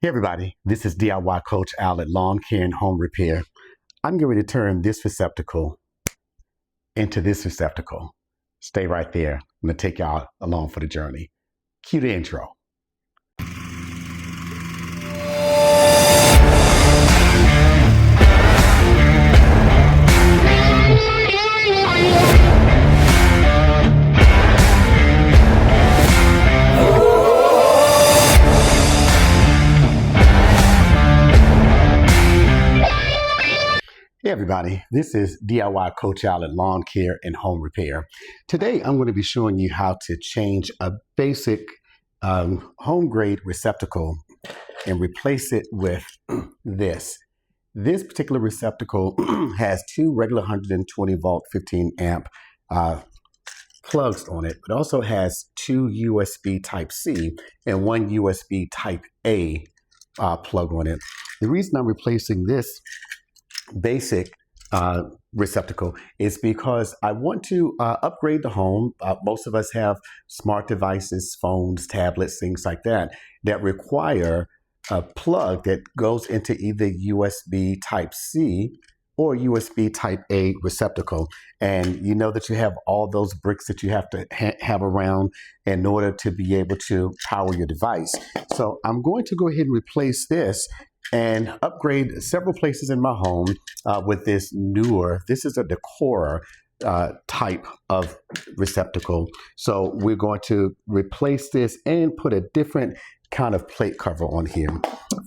Hey everybody, this is DIY Coach Al at Lawn Care and Home Repair. I'm going to turn this receptacle into this receptacle. Stay right there. I'm going to take y'all along for the journey. Cue the intro. Hey everybody, this is DIY Coach Al at Lawn Care and Home Repair. Today I'm going to be showing you how to change a basic home grade receptacle and replace it with this. This particular receptacle has two regular 120 volt 15 amp plugs on it, but also has two USB Type C and one USB Type A plug on it. The reason I'm replacing this basic receptacle is because I want to upgrade the home. Most of us have smart devices, phones, tablets, things like that, that require a plug that goes into either USB Type C or USB Type A receptacle. And you know that you have all those bricks that you have to have around in order to be able to power your device. So I'm going to go ahead and replace this and upgrade several places in my home with this newer, this is a Decora type of receptacle. So we're going to replace this and put a different kind of plate cover on here.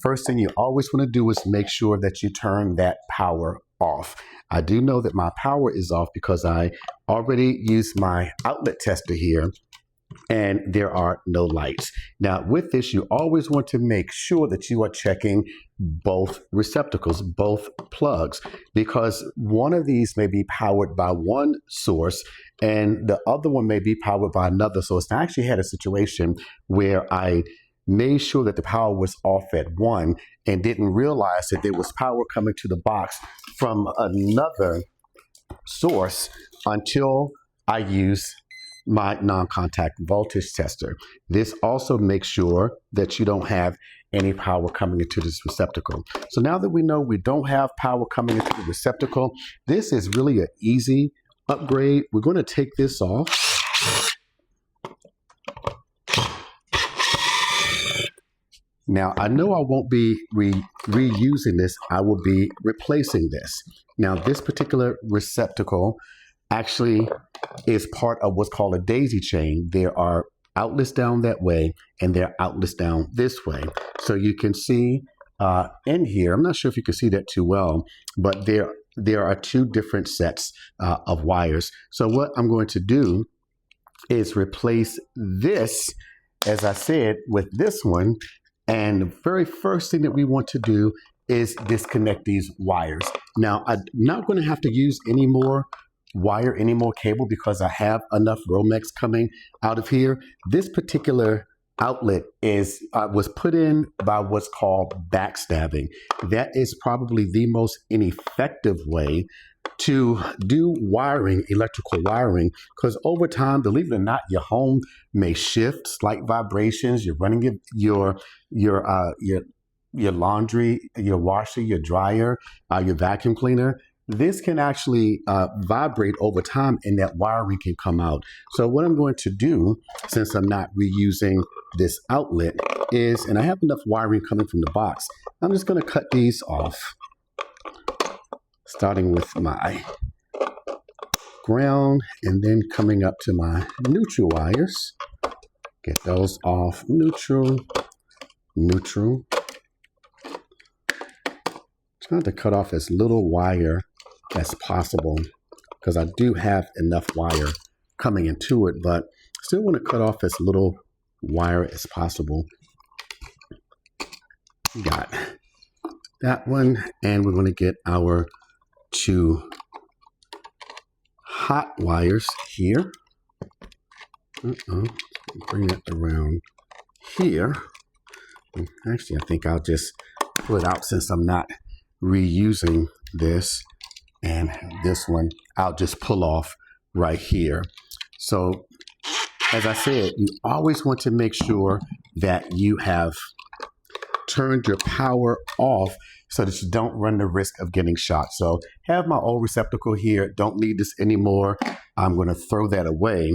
First thing you always want to do is make sure that you turn that power off. I do know that my power is off because I already used my outlet tester here and there are no lights. Now with this, you always want to make sure that you are checking both receptacles, both plugs, because one of these may be powered by one source and the other one may be powered by another source. Now, I actually had a situation where I made sure that the power was off at one and didn't realize that there was power coming to the box from another source until I used my non-contact voltage tester. This also makes sure that you don't have any power coming into this receptacle. So now that we know we don't have power coming into the receptacle, this is really an easy upgrade. We're going to take this off. Now, I know I won't be reusing this. I will be replacing this. Now, this particular receptacle actually is part of what's called a daisy chain. There are outlets down that way and there are outlets down this way. So you can see in here, I'm not sure if you can see that too well, but there are two different sets of wires. So what I'm going to do is replace this, as I said, with this one. And the very first thing that we want to do is disconnect these wires. Now, I'm not going to have to use any more cable because I have enough Romex coming out of here. This particular outlet was put in by what's called backstabbing. That is probably the most ineffective way to do wiring, electrical wiring, because over time, believe it or not, your home may shift, slight vibrations. You're running your laundry, your washer, your dryer, your vacuum cleaner. This can actually vibrate over time and that wiring can come out. So what I'm going to do, since I'm not reusing this outlet, is, and I have enough wiring coming from the box, I'm just going to cut these off, starting with my ground and then coming up to my neutral wires. Get those off. Neutral. Trying to cut off as little wire as possible because I do have enough wire coming into it, but still want to cut off as little wire as possible. Got that one, and we're going to get our two hot wires here. Bring it around here. Actually, I think I'll just pull it out since I'm not reusing this, and this one I'll just pull off right here. So as I said, you always want to make sure that you have turn your power off so that you don't run the risk of getting shot. So have my old receptacle here. Don't need this anymore. I'm going to throw that away.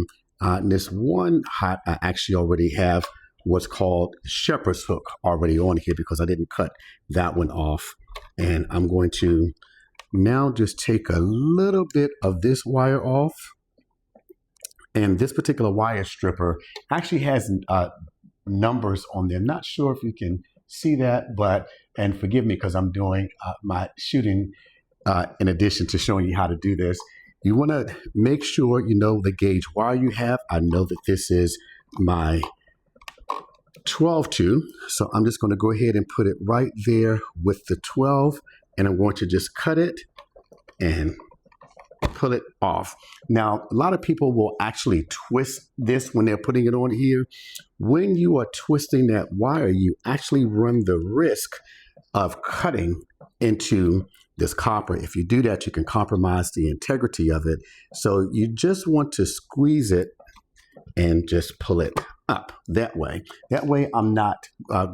This one hot, I actually already have what's called shepherd's hook already on here because I didn't cut that one off. And I'm going to now just take a little bit of this wire off. And this particular wire stripper actually has numbers on there. I'm not sure if you can see that, but, and forgive me because I'm doing my shooting in addition to showing you how to do this. You want to make sure you know the gauge wire you have. I know that this is my 12-2, so I'm just going to go ahead and put it right there with the 12, and I'm going to just cut it and pull it off. Now, a lot of people will actually twist this when they're putting it on here. When you are twisting that wire, you actually run the risk of cutting into this copper. If you do that, you can compromise the integrity of it. So you just want to squeeze it and just pull it up that way. That way I'm not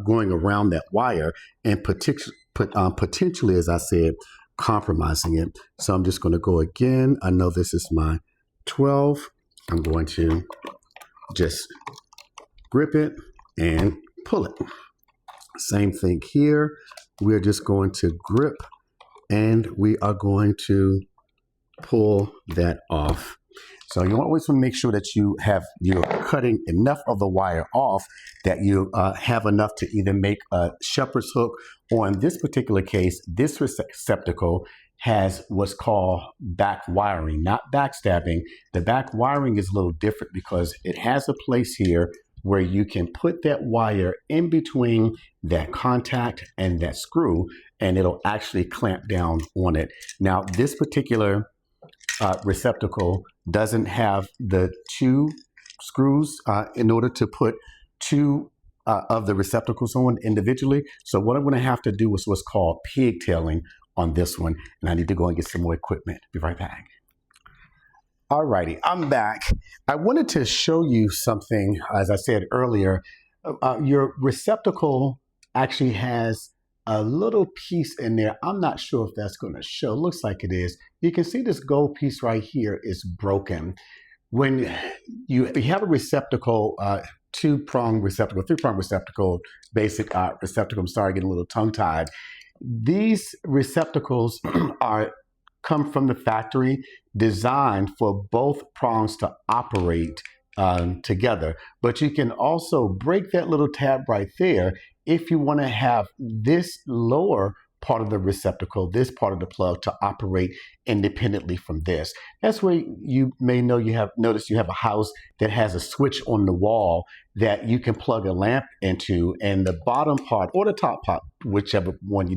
going around that wire and potentially, as I said, compromising it. So I'm just going to go again. I know this is my 12. I'm going to just grip it and pull it. Same thing here. We're just going to grip and we are going to pull that off. So you always want to make sure that you're cutting enough of the wire off that you have enough to either make a shepherd's hook, or in this particular case, this receptacle has what's called back wiring, not backstabbing. The back wiring is a little different because it has a place here where you can put that wire in between that contact and that screw, and it'll actually clamp down on it. Now, this particular receptacle doesn't have the two screws in order to put two of the receptacles on individually. So what I'm going to have to do is what's called pigtailing on this one. And I need to go and get some more equipment. Be right back. Alrighty, I'm back. I wanted to show you something, as I said earlier. Your receptacle actually has a little piece in there. I'm not sure if that's going to show. Looks like it is. You can see this gold piece right here is broken. When you have a receptacle, two-prong receptacle, three-prong receptacle, basic receptacle, I'm sorry, getting a little tongue-tied. These receptacles come from the factory, designed for both prongs to operate together. But you can also break that little tab right there if you want to have this lower part of the receptacle, this part of the plug, to operate independently from this. That's where you may know you have a house that has a switch on the wall that you can plug a lamp into, and the bottom part or the top part, whichever one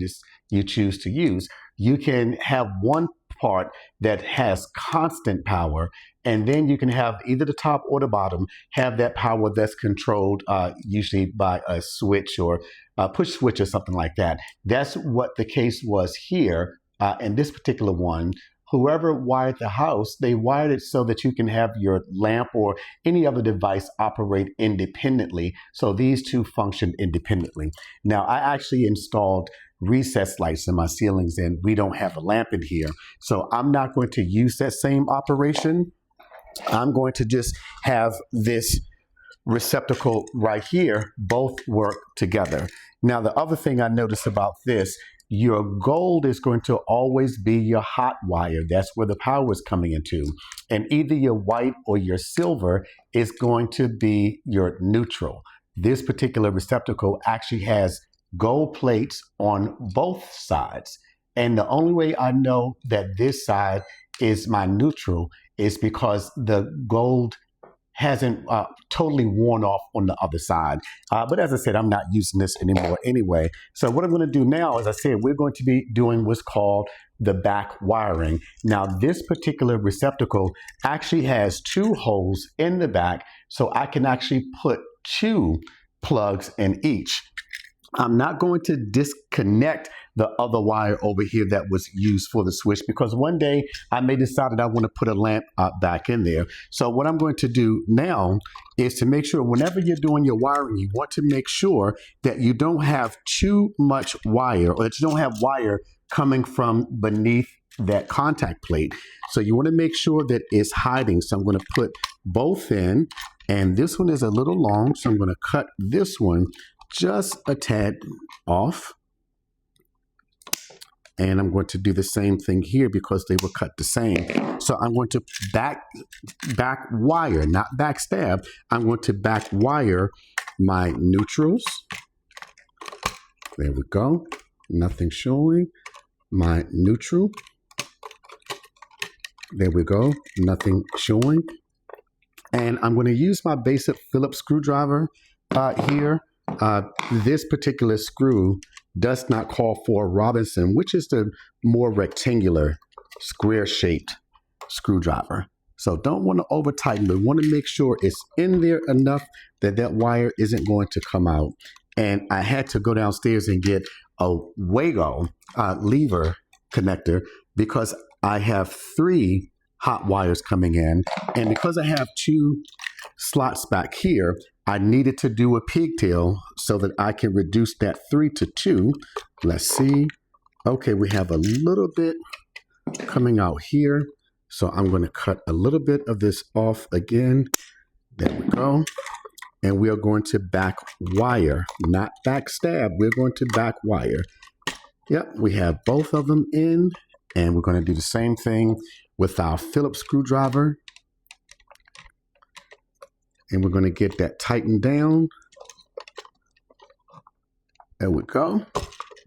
you choose to use, you can have one part that has constant power, and then you can have either the top or the bottom have that power that's controlled usually by a switch or a push switch or something like that. That's what the case was here in this particular one. Whoever wired the house, they wired it so that you can have your lamp or any other device operate independently. So these two function independently. Now, I actually installed recessed lights in my ceilings, and we don't have a lamp in here. So I'm not going to use that same operation. I'm going to just have this receptacle right here both work together. Now, the other thing I noticed about this, your gold is going to always be your hot wire. That's where the power is coming into. And either your white or your silver is going to be your neutral. This particular receptacle actually has gold plates on both sides. And the only way I know that this side is my neutral is because the gold hasn't totally worn off on the other side. But as I said, I'm not using this anymore anyway. So what I'm going to do now, as I said, we're going to be doing what's called the back wiring. Now, this particular receptacle actually has two holes in the back, so I can actually put two plugs in each. I'm not going to disconnect the other wire over here that was used for the switch, because one day I may decide that I want to put a lamp back in there. So what I'm going to do now is to make sure whenever you're doing your wiring, you want to make sure that you don't have too much wire, or that you don't have wire coming from beneath that contact plate. So you want to make sure that it's hiding. So I'm going to put both in, and this one is a little long, so I'm going to cut this one just a tad off. And I'm going to do the same thing here because they were cut the same. So I'm going to back wire, not backstab. I'm going to back wire my neutrals. There we go. Nothing showing. My neutral. There we go. Nothing showing. And I'm going to use my basic Phillips screwdriver here. This particular screw does not call for Robinson, which is the more rectangular, square-shaped screwdriver. So don't want to over tighten, but want to make sure it's in there enough that that wire isn't going to come out. And I had to go downstairs and get a Wago lever connector because I have 3 hot wires coming in. And because I have 2 slots back here, I needed to do a pigtail so that I can reduce that 3 to 2. Let's see. Okay, we have a little bit coming out here. So I'm going to cut a little bit of this off again. There we go. And we are going to back wire, not back stab. We're going to back wire. Yep, we have both of them in. And we're going to do the same thing with our Phillips screwdriver. And we're going to get that tightened down. There we go.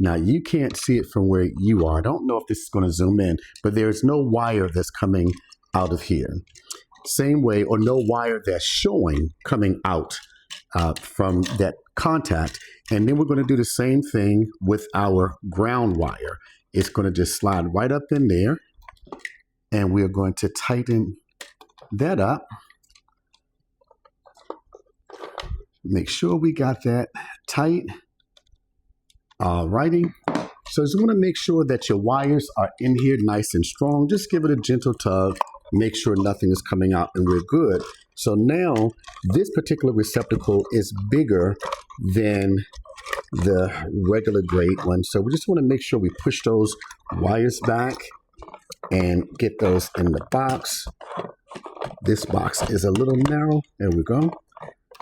Now you can't see it from where you are. I don't know if this is going to zoom in, but there's no wire that's coming out of here. Same way, or no wire that's showing coming out from that contact. And then we're going to do the same thing with our ground wire. It's going to just slide right up in there. And we're going to tighten that up. Make sure we got that tight. Alrighty. So you want to make sure that your wires are in here nice and strong. Just give it a gentle tug. Make sure nothing is coming out and we're good. So now this particular receptacle is bigger than the regular grade one. So we just want to make sure we push those wires back and get those in the box. This box is a little narrow. There we go.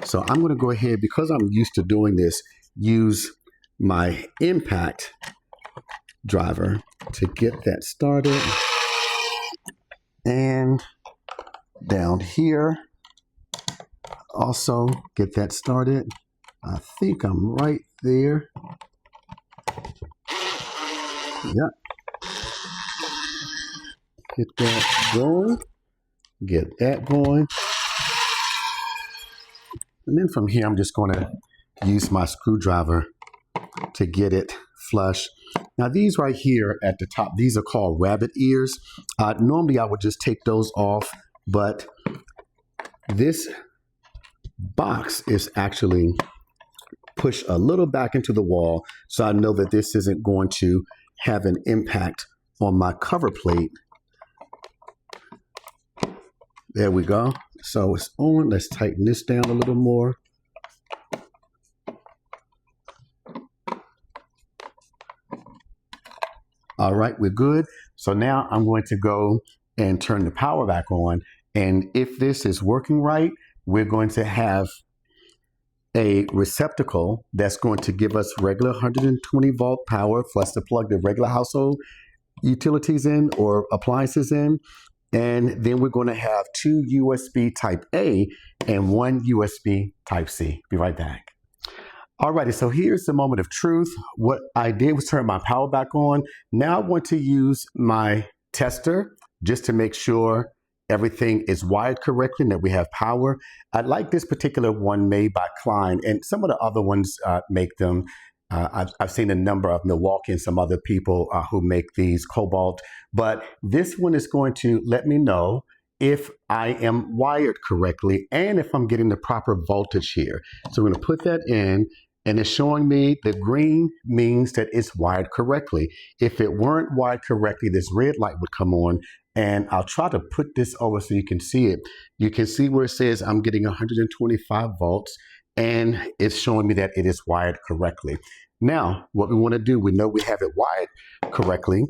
So I'm going to go ahead, because I'm used to doing this, use my impact driver to get that started. And down here, also get that started. I think I'm right there. Yep. Get that going. Get that going. And then from here, I'm just going to use my screwdriver to get it flush. Now these right here at the top, these are called rabbit ears. Normally I would just take those off, but this box is actually pushed a little back into the wall. So I know that this isn't going to have an impact on my cover plate. There we go. So it's on. Let's tighten this down a little more. All right, we're good. So now I'm going to go and turn the power back on. And if this is working right, we're going to have a receptacle that's going to give us regular 120 volt power for us to plug the regular household utilities in or appliances in. And then we're going to have 2 USB type A and 1 USB type C. Be right back. Alrighty, so here's the moment of truth. What I did was turn my power back on. Now I want to use my tester just to make sure everything is wired correctly and that we have power. I like this particular one made by Klein, and some of the other ones make them. I've seen a number of Milwaukee and some other people who make these Cobalt, but this one is going to let me know if I am wired correctly and if I'm getting the proper voltage here. So we're going to put that in, and it's showing me the green means that it's wired correctly. If it weren't wired correctly, this red light would come on, and I'll try to put this over so you can see it. You can see where it says I'm getting 125 volts, and it's showing me that it is wired correctly. Now, what we want to do, we know we have it wired correctly.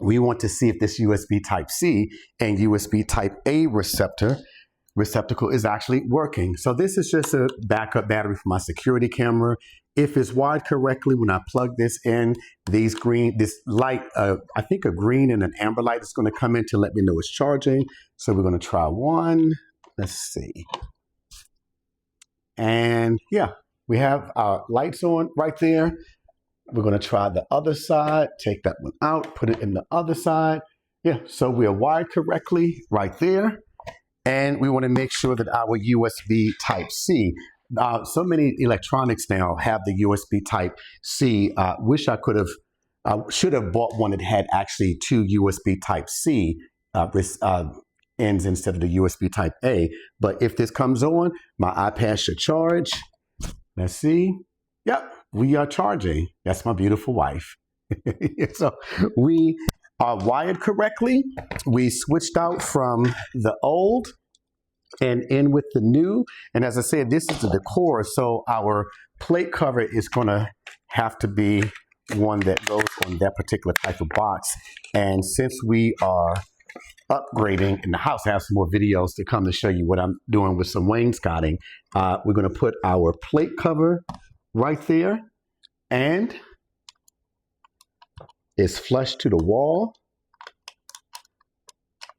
We want to see if this USB Type-C and USB Type-A receptacle is actually working. So this is just a backup battery for my security camera. If it's wired correctly, when I plug this in, this light, I think a green and an amber light is going to come in to let me know it's charging. So we're going to try one. Let's see. And yeah, we have our lights on right there. We're going to try the other side, take that one out, put it in the other side. Yeah, so we are wired correctly right there. And we want to make sure that our USB Type-C, so many electronics now have the USB Type-C. Wish I should have bought one that had actually two USB Type-C ends instead of the USB Type-A. But if this comes on, my iPad should charge. Let's see. Yep, we are charging. That's my beautiful wife. So we are wired correctly. We switched out from the old and in with the new. And as I said, this is the decor. So our plate cover is going to have to be one that goes on that particular type of box. And since we are upgrading in the house, I have some more videos to come to show you what I'm doing with some wainscoting. We're going to put our plate cover right there, and it's flush to the wall.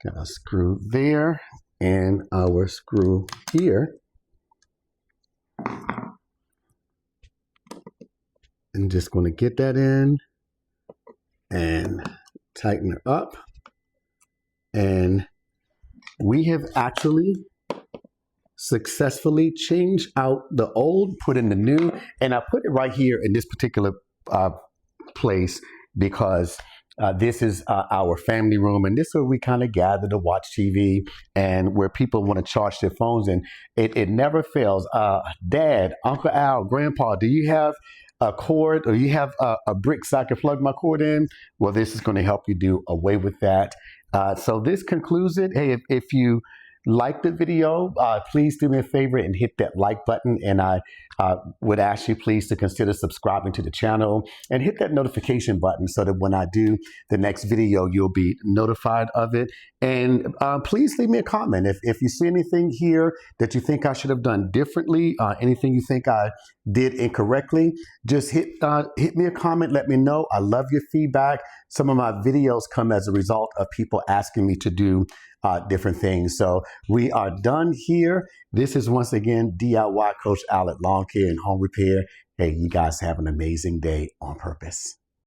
Got a screw there and our screw here. I'm just going to get that in and tighten it up. And we have actually successfully changed out the old, put in the new, and I put it right here in this particular place because this is our family room, and this is where we kind of gather to watch TV and where people want to charge their phones, and it never fails. Dad, Uncle Al, Grandpa, do you have a cord, or you have a brick so I can plug my cord in? Well, this is going to help you do away with that. So this concludes it. Hey, if you like the video, please do me a favor and hit that like button. And I would ask you please to consider subscribing to the channel and hit that notification button so that when I do the next video, you'll be notified of it. And please leave me a comment. If you see anything here that you think I should have done differently, anything you think I did incorrectly, just hit me a comment. Let me know. I love your feedback. Some of my videos come as a result of people asking me to do different things. So we are done here. This is once again DIY Coach Al at Lawn Care and Home Repair. Hey, you guys have an amazing day on purpose.